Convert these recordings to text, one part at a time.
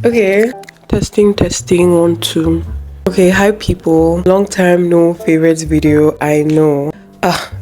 Okay, testing, 1 2. Okay, hi people. Long time no favorites video, I know.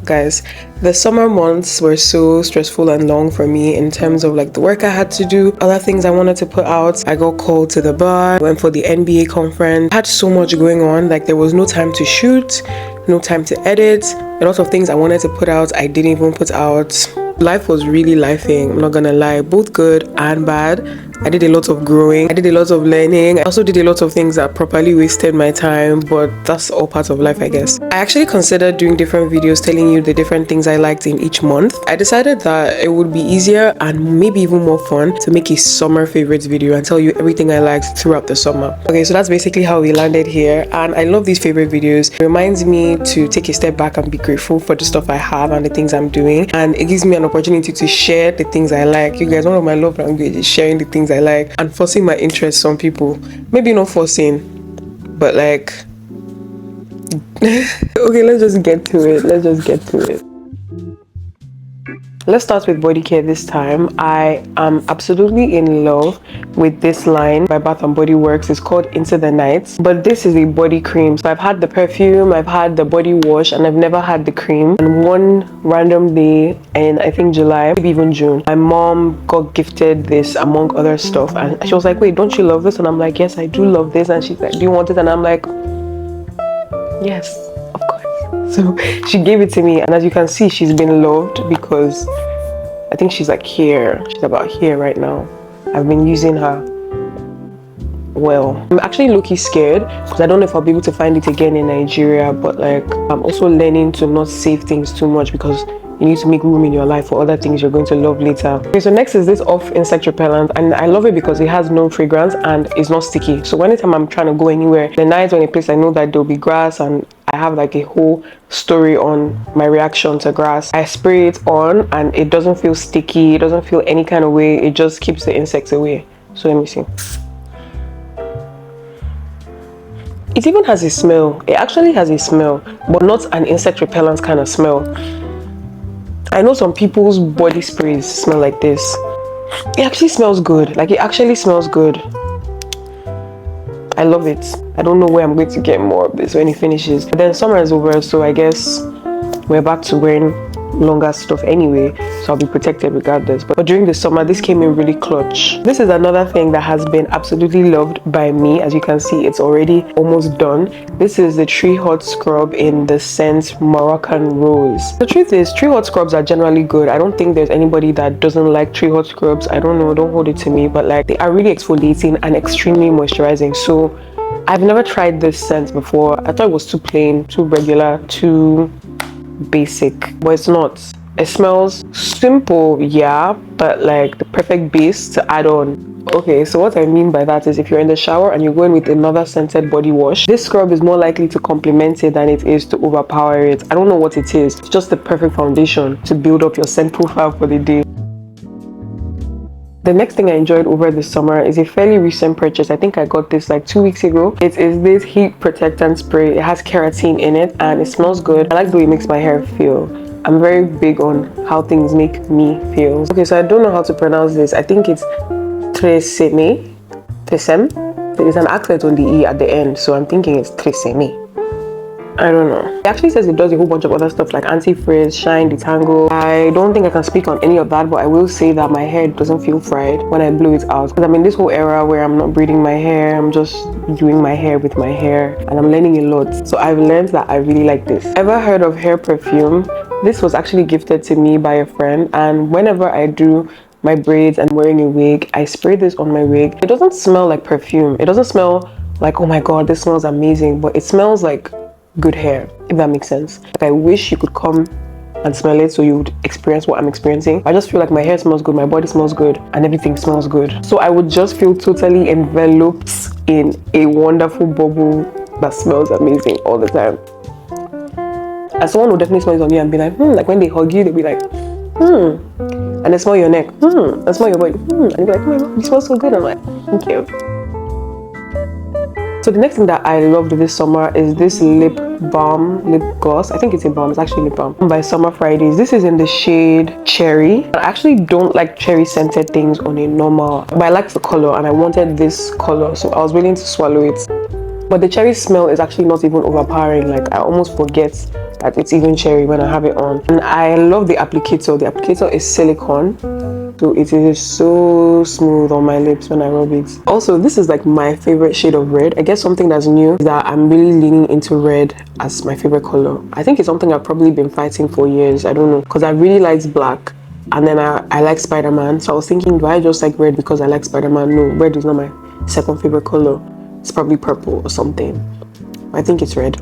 Guys, the summer months were so stressful and long for me in terms of like the work I had to do, other things I wanted to put out. I got called to the bar, went for the NBA conference. I had so much going on, like there was no time to shoot, no time to edit. A lot of things I wanted to put out, I didn't even put out. Life was really lifing, I'm not gonna lie, both good and bad. I did a lot of growing, I did a lot of learning. I also did a lot of things that properly wasted my time, but that's all part of life, I guess. I actually considered doing different videos telling you the different things I liked in each month. I decided that it would be easier and maybe even more fun to make a summer favorites video and tell you everything I liked throughout the summer. Okay, so that's basically how we landed here, and I love these favorite videos. It reminds me to take a step back and be grateful for the stuff I have and the things I'm doing, and it gives me an opportunity to share the things I like. You guys, one of my love language is sharing the things I like and forcing my interests on people. Maybe not forcing, but like okay, let's just get to it. Let's start with body care this time. I am absolutely in love with this line by Bath & Body Works. It's called Into the Night, but this is a body cream. So I've had the perfume, I've had the body wash, and I've never had the cream. And one random day in, I think July, maybe even June, my mom got gifted this among other stuff, and she was like, wait, don't you love this? And I'm like, yes, I do love this. And she's like, do you want it? And I'm like, yes, of course. So she gave it to me, and as you can see, she's been loved because I think she's like here. She's about here right now. I've been using her well. I'm actually low-key scared because I don't know if I'll be able to find it again in Nigeria, but like I'm also learning to not save things too much because you need to make room in your life for other things you're going to love later. Okay, so next is this Off insect repellent, and I love it because it has no fragrance and it's not sticky. So anytime I'm trying to go anywhere, the night or in a place I know that there'll be grass and I have like a whole story on my reaction to grass, I spray it on and it doesn't feel sticky, it doesn't feel any kind of way, it just keeps the insects away. So let me see. It even has a smell. It actually has a smell, but not an insect repellent kind of smell. I know some people's body sprays smell like this. It actually smells good. Like, it actually smells good. I love it. I don't know where I'm going to get more of this when it finishes. But then summer is over, so I guess we're back to wearing longer stuff anyway, so I'll be protected regardless. But during the summer, this came in really clutch. This is another thing that has been absolutely loved by me. As you can see, it's already almost done. This is the Tree Hut scrub in the scent Moroccan Rose. The truth is, Tree Hut scrubs are generally good. I don't think there's anybody that doesn't like Tree Hut scrubs. I don't know, don't hold it to me, but like they are really exfoliating and extremely moisturizing. So I've never tried this scent before. I thought it was too plain, too regular, too basic, but it's not. It smells simple, yeah, but like the perfect base to add on. Okay, so what I mean by that is if you're in the shower and you're going with another scented body wash, this scrub is more likely to complement it than it is to overpower it. I don't know what it is. It's just the perfect foundation to build up your scent profile for the day. The next thing I enjoyed over the summer is a fairly recent purchase. I think I got this like 2 weeks ago. It is this heat protectant spray. It has keratin in it and it smells good. I like the way it makes my hair feel. I'm very big on how things make me feel. Okay, so I don't know how to pronounce this. I think it's Tresemme. There is an accent on the E at the end, so I'm thinking it's Tresemme. I don't know. It actually says it does a whole bunch of other stuff like anti-frizz, shine, detangle. I don't think I can speak on any of that, but I will say that my hair doesn't feel fried when I blow it out. Because I'm in this whole era where I'm not braiding my hair, I'm just doing my hair with my hair, and I'm learning a lot. So I've learned that I really like this. Ever heard of hair perfume? This was actually gifted to me by a friend, and whenever I do my braids and wearing a wig, I spray this on my wig. It doesn't smell like perfume. It doesn't smell like, oh my god, this smells amazing, but it smells like good hair, if that makes sense. Like, I wish you could come and smell it so you would experience what I'm experiencing. I just feel like my hair smells good, my body smells good, and everything smells good. So I would just feel totally enveloped in a wonderful bubble that smells amazing all the time. And someone will definitely smell it on you and be like, like when they hug you, they'll be like, and they smell your neck, and smell your body, and they'll be like, oh my god, you smell so good. I'm like, thank you. So the next thing that I loved this summer is this lip balm lip gloss. I think it's a balm. It's actually lip balm by Summer Fridays. This is in the shade Cherry. I actually don't like cherry scented things on a normal, but I like the color and I wanted this color, so I was willing to swallow it. But the cherry smell is actually not even overpowering. Like, I almost forget that it's even cherry when I have it on. And I love the applicator. The applicator is silicone, so it is so smooth on my lips when I rub it. Also, this is like my favorite shade of red. I guess something that's new is that I'm really leaning into red as my favorite color. I think it's something I've probably been fighting for years. I don't know, because I really liked black. And then I like Spider-Man. So I was thinking, do I just like red because I like Spider-Man? No, red is not my second favorite color. It's probably purple or something. I think it's red.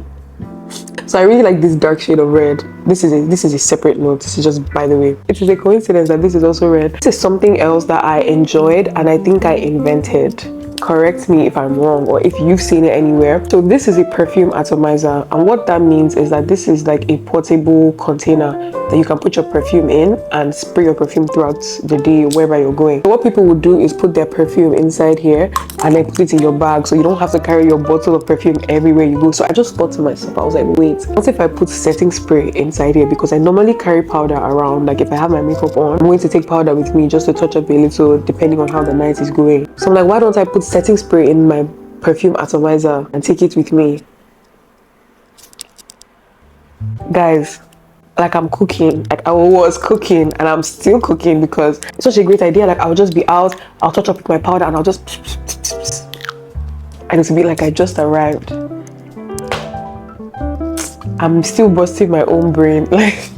So I really like this dark shade of red. This is a separate note. This is just by the way. It is a coincidence that this is also red. This is something else that I enjoyed and I think I invented. Correct me if I'm wrong or if you've seen it anywhere. So this is a perfume atomizer, and what that means is that this is like a portable container that you can put your perfume in and spray your perfume throughout the day wherever you're going. So what people would do is put their perfume inside here and then put it in your bag, so you don't have to carry your bottle of perfume everywhere you go. So I just thought to myself, I was like, wait, what if I put setting spray inside here? Because I normally carry powder around. Like if I have my makeup on, I'm going to take powder with me just to touch up a little depending on how the night is going. So I'm like, why don't I put setting spray in my perfume atomizer and take it with me? Guys, like I'm cooking, like I was cooking and I'm still cooking because it's such a great idea. Like I'll just be out, I'll touch up with my powder and I'll just and it'll be like I just arrived. I'm still busting my own brain. Like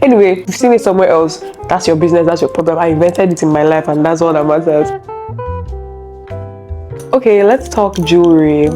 anyway, if you've seen it somewhere else, that's your business, that's your problem. I invented it in my life and that's all that matters. Okay, let's talk jewelry.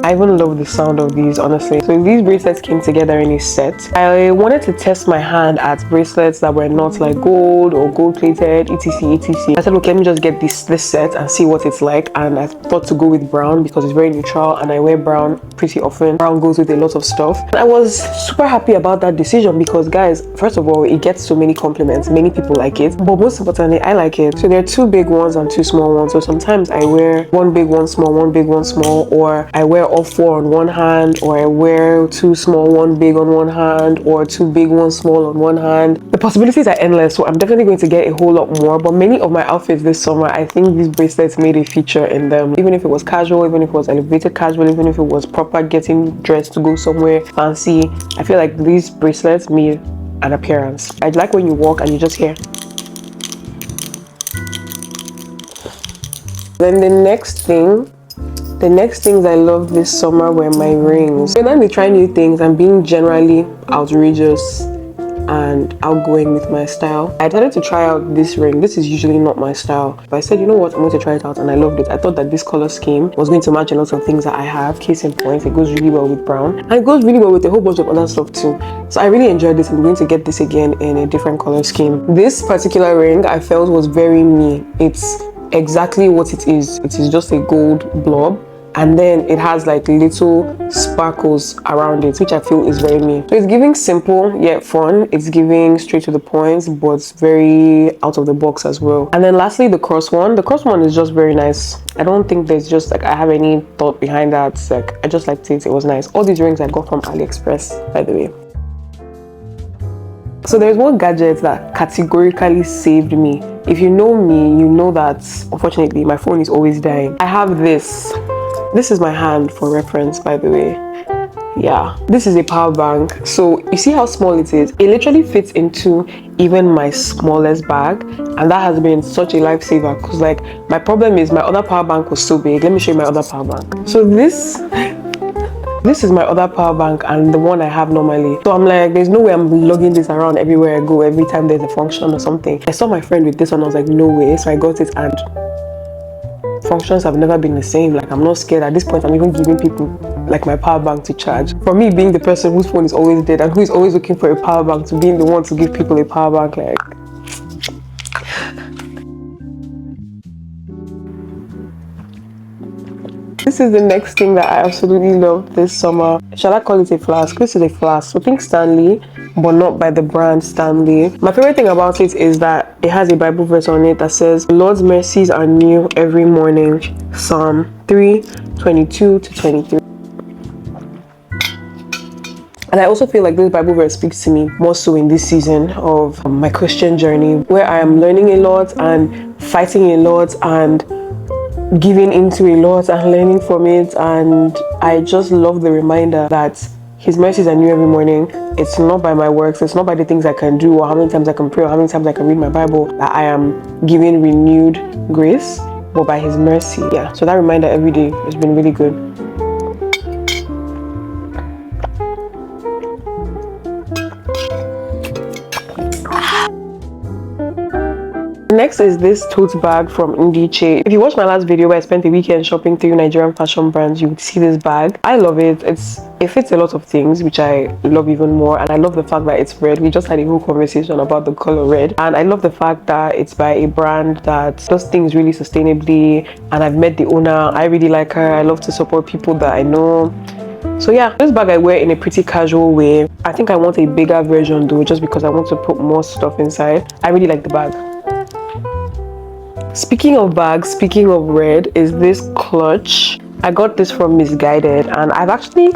I even love the sound of these, honestly. So these bracelets came together in a set. I wanted to test my hand at bracelets that were not like gold or gold plated, etc. I said, okay, let me just get this set and see what it's like. And I thought to go with brown because it's very neutral and I wear brown pretty often. Brown goes with a lot of stuff. And I was super happy about that decision because, guys, first of all, it gets so many compliments. Many people like it, but most importantly, I like it. So there are 2 big ones and 2 small ones. So sometimes I wear 1 big, 1 small, 1 big, 1 small, or I wear all 4 on one hand, or I wear 2 small, 1 big on one hand, or 2 big, 1 small on one hand. The possibilities are endless, so I'm definitely going to get a whole lot more. But many of my outfits this summer, I think these bracelets made a feature in them. Even if it was casual, even if it was elevated casual, even if it was proper getting dressed to go somewhere fancy, I feel like these bracelets made an appearance. I like when you walk and you just hear. Then the next things I loved this summer were my rings. So let me try new things and being generally outrageous and outgoing with my style. I decided to try out this ring. This is usually not my style, but I said, you know what, I'm going to try it out, and I loved it. I thought that this color scheme was going to match a lot of things that I have. Case in point, it goes really well with brown and it goes really well with a whole bunch of other stuff too. So I really enjoyed this. I'm going to get this again in a different color scheme. This particular ring I felt was very me. It's exactly what it is. It is just a gold blob, and then it has like little sparkles around it, which I feel is very me. So it's giving simple yet fun. It's giving straight to the point, but very out of the box as well. And then lastly, the cross one. The cross one is just very nice. I don't think there's just like I have any thought behind that. Like I just liked it. It was nice. All these rings I got from AliExpress, by the way. So there's one gadget that categorically saved me. If you know me, you know that unfortunately my phone is always dying. I have this. This is my hand for reference, by the way. Yeah, this is a power bank. So you see how small it is? It literally fits into even my smallest bag, and that has been such a lifesaver because like my problem is my other power bank was so big. Let me show you my other power bank. So this is my other power bank and the one I have normally. So I'm like, there's no way I'm lugging this around everywhere I go every time there's a function or something. I saw my friend with this one, I was like, no way. So I got it, and functions have never been the same. Like I'm not scared. At this point, I'm even giving people like my power bank to charge. For me, being the person whose phone is always dead and who is always looking for a power bank, to being the one to give people a power bank, like this is the next thing that I absolutely love this summer. Shall I call it a flask? This is a flask. So think Stanley, but not by the brand Stanley. My favorite thing about it is that it has a Bible verse on it that says, Lord's mercies are new every morning. Psalm 3:22-23. And I also feel like this Bible verse speaks to me more so in this season of my Christian journey, where I am learning a lot and fighting a lot and giving into a lot and learning from it. And I just love the reminder that His mercies are new every morning. It's not by my works, it's not by the things I can do or how many times I can pray or how many times I can read my Bible that I am given renewed grace, but by His mercy. Yeah, so that reminder every day has been really good. Next is this tote bag from Ndiche. If you watched my last video where I spent the weekend shopping through Nigerian fashion brands, you would see this bag. I love it. It fits a lot of things, which I love even more. And I love the fact that it's red. We just had a whole conversation about the color red. And I love the fact that it's by a brand that does things really sustainably. And I've met the owner. I really like her. I love to support people that I know. So yeah, this bag I wear in a pretty casual way. I think I want a bigger version though, just because I want to put more stuff inside. I really like the bag. Speaking of bags, speaking of red, is this clutch. I got this from Missguided and I've actually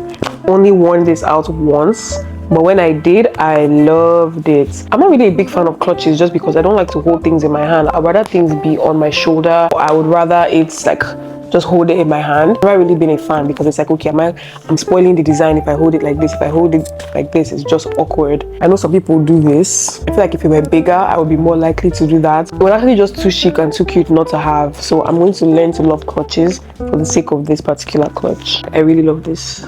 only worn this out once, but when I did, I loved it. I'm not really a big fan of clutches just because I don't like to hold things in my hand. I'd rather things be on my shoulder, or I would rather it's like just hold it in my hand. I've never really been a fan because it's like, okay, I'm spoiling the design if I hold it like this. If I hold it like this, it's just awkward. I know some people do this. I feel like if it were bigger, I would be more likely to do that. It was actually just too chic and too cute not to have. So I'm going to learn to love clutches for the sake of this particular clutch. I really love this.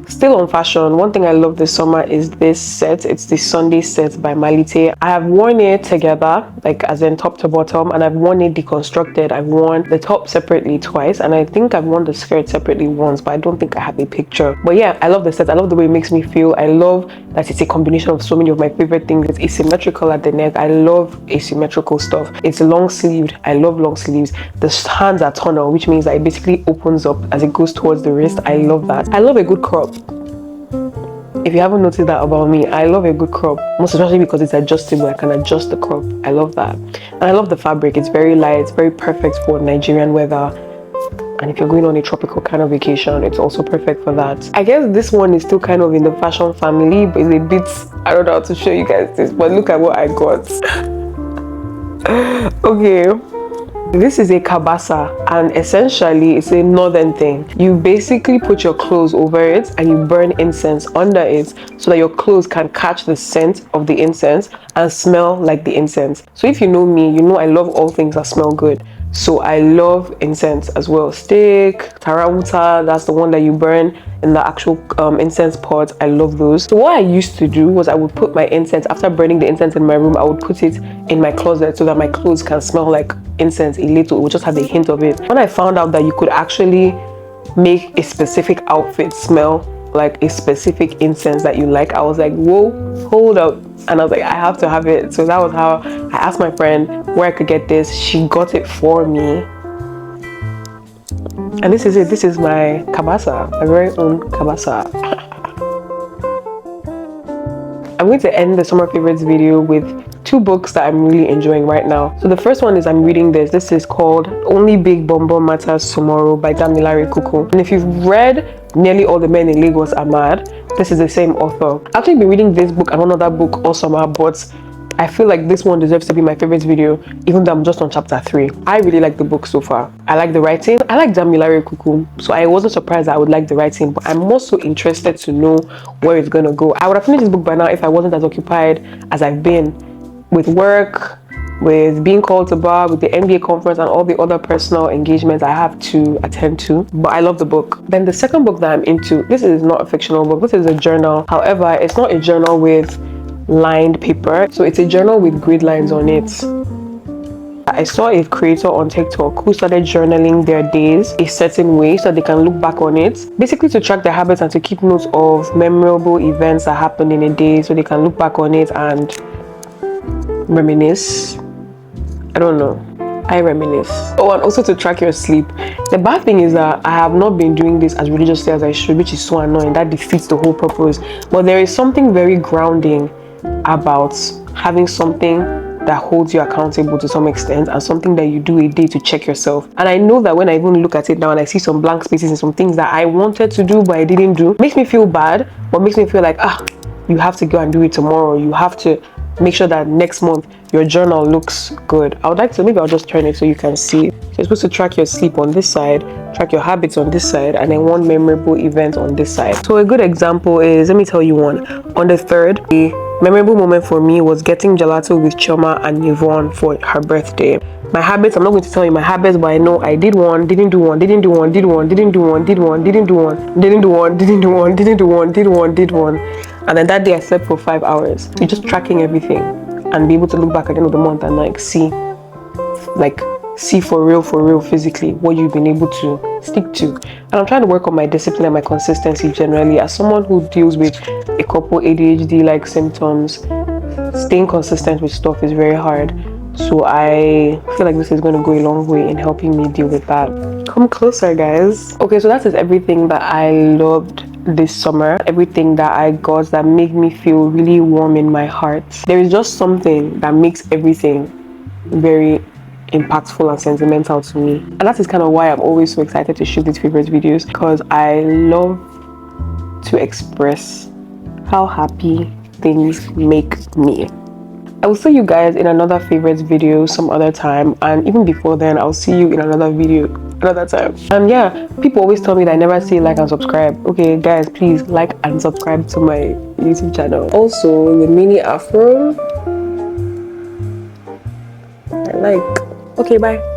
Still on fashion, one thing I love this summer is this set. It's the Sunday set by Malite. I have worn it together, like as in top to bottom, and I've worn it deconstructed. I've worn the top separately twice, and I think I've worn the skirt separately once, but I don't think I have a picture. But yeah, I love the set. I love the way it makes me feel. I love that it's a combination of so many of my favorite things. It's asymmetrical at the neck. I love asymmetrical stuff. It's long sleeved. I love long sleeves. The hands are tunnel, which means that it basically opens up as it goes towards the wrist. I love that. I love a good crop. If you haven't noticed that about me, I love a good crop, most especially because it's adjustable. I can adjust the crop. I love that. And I love the fabric. It's very light. It's very perfect for Nigerian weather. And if you're going on a tropical kind of vacation, it's also perfect for that. I guess this one is still kind of in the fashion family, but it's a bit, I don't know how to show you guys this, but look at what I got. Okay. This is a kabasa, and essentially it's a northern thing. You basically put your clothes over it and you burn incense under it so that your clothes can catch the scent of the incense and smell like the incense. So if you know me, you know I love all things that smell good. So I love incense as well. Stick, tarawuta, that's the one that you burn in the actual incense pot. I love those. So what I used to do was I would put my incense, after burning the incense in my room, I would put it in my closet so that my clothes can smell like incense a little. It would just have a hint of it. When I found out that you could actually make a specific outfit smell like a specific incense that you like, I was like, whoa, hold up. And I was like, I have to have it. So that was how I asked my friend where I could get this. She got it for me. And this is it. This is my kabasa, my very own kabasa. I'm going to end the summer favorites video with two books that I'm really enjoying right now. So the first one is I'm reading this. This is called Only Big Bombo Matters Tomorrow by Damilare Kuku. And if you've read Nearly All the Men in Lagos Are Mad, this is the same author. I've actually been reading this book and one other book all summer, but I feel like this one deserves to be my favorite video, even though I'm just on chapter 3. I really like the book so far. I like the writing. I like Damilare Kuku, so I wasn't surprised that I would like the writing, but I'm also interested to know where it's gonna go. I would have finished this book by now if I wasn't as occupied as I've been with work, with being called to bar, with the NBA conference and all the other personal engagements I have to attend to. But I love the book. Then the second book that I'm into, this is not a fictional book, this is a journal. However, it's not a journal with lined paper, so it's a journal with grid lines on it. I saw a creator on TikTok who started journaling their days a certain way so that they can look back on it, basically to track their habits and to keep notes of memorable events that happened in a day, so they can look back on it and reminisce. I don't know, I reminisce. Oh, and also to track your sleep. The bad thing is that I have not been doing this as religiously as I should, which is so annoying. That defeats the whole purpose. But there is something very grounding about having something that holds you accountable to some extent, and something that you do a day to check yourself. And I know that when I even look at it now and I see some blank spaces and some things that I wanted to do but I didn't do, makes me feel bad, but makes me feel like, you have to go and do it tomorrow. You have to make sure that next month your journal looks good. I would like to, maybe I'll just turn it so you can see. So you're supposed to track your sleep on this side, track your habits on this side, and then one memorable event on this side. So a good example is, let me tell you one. On the 3rd, the memorable moment for me was getting gelato with Chioma and Yvonne for her birthday. My habits, I'm not going to tell you my habits, but I know I did one, didn't do one, didn't do one, did one, didn't do one, did one, didn't do one, didn't do one, didn't do one, didn't do one, did one, did one. And then that day I slept for 5 hours. So just tracking everything and be able to look back at the end of the month and see for real physically what you've been able to stick to. And I'm trying to work on my discipline and my consistency generally. As someone who deals with a couple ADHD like symptoms, staying consistent with stuff is very hard. So I feel like this is going to go a long way in helping me deal with that. Come closer, guys. Okay, so that is everything that I loved this summer, everything that I got that made me feel really warm in my heart. There is just something that makes everything very impactful and sentimental to me, and that is kind of why I'm always so excited to shoot these favorite videos, because I love to express how happy things make me. I will see you guys in another favorite video some other time, and even before then I'll see you in another video another time. And yeah, people always tell me that I never say like and subscribe. Okay guys, please like and subscribe to my YouTube channel. Also the mini afro I like. Okay, bye.